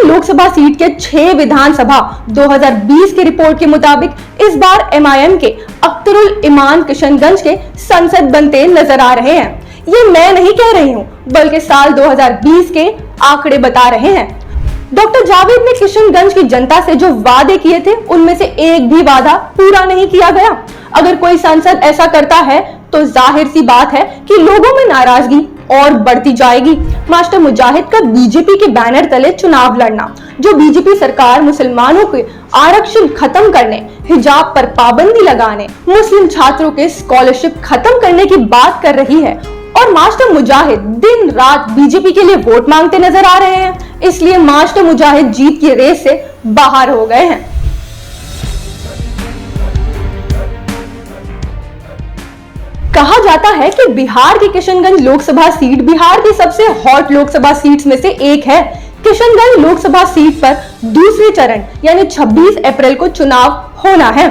Kishanganj Lok Sabha seat के 6 विधानसभा 2020 की report के मुताबिक इस बार एमआईएम के अख्तरुल इमान किशनगंज के संसद बनते नजर आ रहे हैं। ये मैं नहीं कह रही हूँ, बल्कि साल 2020 के आंकड़े बता रहे हैं। डॉक्टर जावेद ने किशनगंज की जनता से जो वादे किए थे, उनमें से एक भी वादा पूरा नहीं किया गया। अगर कोई सांसद ऐसा करता है तो जाहिर सी बात है कि लोगों में नाराजगी और बढ़ती जाएगी। मास्टर मुजाहिद का बीजेपी के बैनर तले चुनाव लड़ना, जो बीजेपी सरकार मुसलमानों के आरक्षण खत्म करने, हिजाब पर पाबंदी लगाने, मुस्लिम छात्रों के स्कॉलरशिप खत्म करने की बात कर रही है, और मास्टर मुजाहिद दिन रात बीजेपी के लिए वोट मांगते नजर आ रहे हैं। इसलिए मास्टर मुजाहिद जीत की रेस से बाहर हो गए हैं। कहा जाता है कि बिहार की किशनगंज लोकसभा सीट बिहार की सबसे हॉट लोकसभा सीट्स में से एक है। किशनगंज लोकसभा सीट पर दूसरे चरण यानी 26 अप्रैल को चुनाव होना है।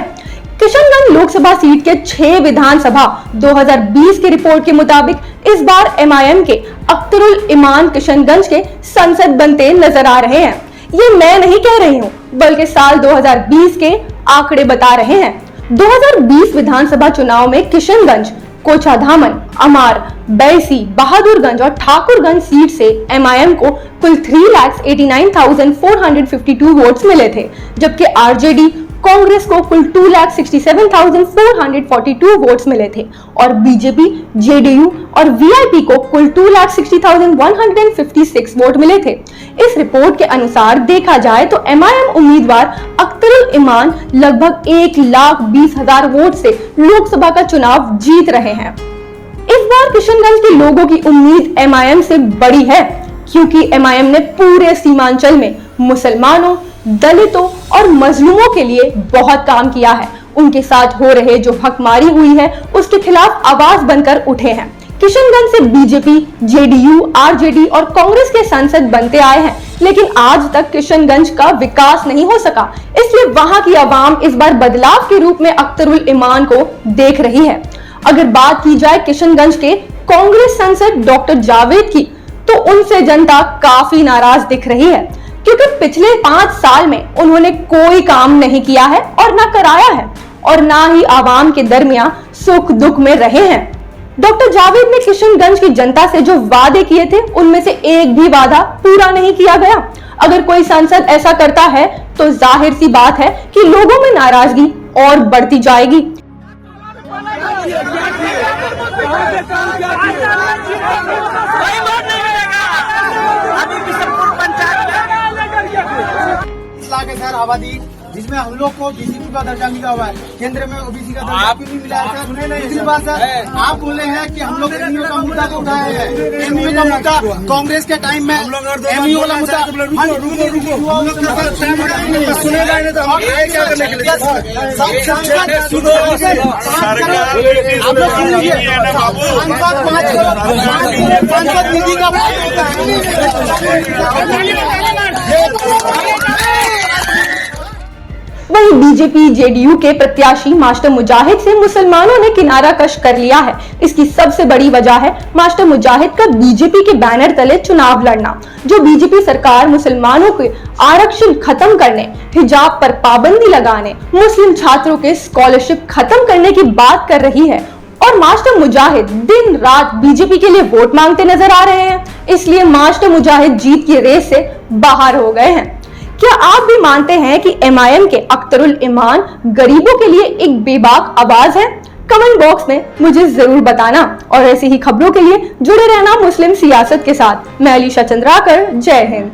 किशनगंज लोकसभा सीट के 6 विधानसभा 2020 की रिपोर्ट के मुताबिक इस बार एमआईएम के अख्तरुल इमान किशनगंज के संसद बनते नजर आ रहे हैं। ये मैं नहीं कह रही हूँ, बल्कि साल 2020 के आंकड़े बता रहे हैं। 2020 विधानसभा चुनाव में किशनगंज, कोचाधामन, अमार, बैसी, बहादुरगंज और ठाकुरगंज सीट से एमआईएम को कुल 3,89,452 वोट्स मिले थे, जबकि आरजेडी कांग्रेस को कुल 2,67,442 वोट्स मिले थे और बीजेपी, जेडीयू और वीआईपी को कुल 2,60,156 वोट मिले थे। इस रिपोर्ट के अनुसार देखा जाए तो एमआईएम उम्मीदवार अख्तरुल इमान लगभग 1,20,000 वोट से लोकसभा का चुनाव जीत रहे हैं। इस बार किशनगंज के लोगों की उम्मीद एमआईएम से बड़ी है, क्योंकि एमआईएम ने पूरे सीमांचल में मुसलमानों, दलितों और मजलूमों के लिए बहुत काम किया है। उनके साथ हो रहे जो हकमारी हुई है, उसके खिलाफ आवाज बनकर उठे हैं। किशनगंज से बीजेपी, जेडीयू, आरजेडी और कांग्रेस के सांसद बनते आए हैं, लेकिन आज तक किशनगंज का विकास नहीं हो सका। इसलिए वहां की आवाम इस बार बदलाव के रूप में अख्तरुल इमान को देख रही है। अगर बात की जाए किशनगंज के कांग्रेस सांसद डॉक्टर जावेद की, तो उनसे जनता काफी नाराज दिख रही है, क्योंकि पिछले 5 साल में उन्होंने कोई काम नहीं किया है और ना कराया है, और ना ही आवाम के दरमियान सुख दुख में रहे हैं। डॉक्टर जावेद ने किशनगंज की जनता से जो वादे किए थे, उनमें से एक भी वादा पूरा नहीं किया गया। अगर कोई सांसद ऐसा करता है तो जाहिर सी बात है कि लोगों में नाराजगी और बढ़ती जाएगी। सर आबादी जिसमें हम लोग को बीसीपी का दर्जा मिला हुआ है, केंद्र में ओबीसी का दर्जा क्यों नहीं मिला है सर? दूसरी बात सर, आप बोले हैं कि हम लोग एमयू का मुद्दा को उठाए हैं। एमयू का मुद्दा कांग्रेस के टाइम में एमयू वाला मुद्दा सुनेगा नहीं तो हम क्या करने के लिए सांसद निधि का वहीं बीजेपी, जेडीयू के प्रत्याशी मास्टर मुजाहिद से मुसलमानों ने किनारा कश कर लिया है। इसकी सबसे बड़ी वजह है मास्टर मुजाहिद का बीजेपी के बैनर तले चुनाव लड़ना, जो बीजेपी सरकार मुसलमानों के आरक्षण खत्म करने, हिजाब पर पाबंदी लगाने, मुस्लिम छात्रों के स्कॉलरशिप खत्म करने की बात कर रही है, और मास्टर मुजाहिद दिन रात बीजेपी के लिए वोट मांगते नजर आ रहे हैं। इसलिए मास्टर मुजाहिद जीत की रेस से बाहर हो गए हैं। क्या आप भी मानते हैं कि एमआईएम के अख्तरुल इमान गरीबों के लिए एक बेबाक आवाज है? कमेंट बॉक्स में मुझे जरूर बताना, और ऐसी ही खबरों के लिए जुड़े रहना मुस्लिम सियासत के साथ। मैं अलीशा चंद्राकर, जय हिंद।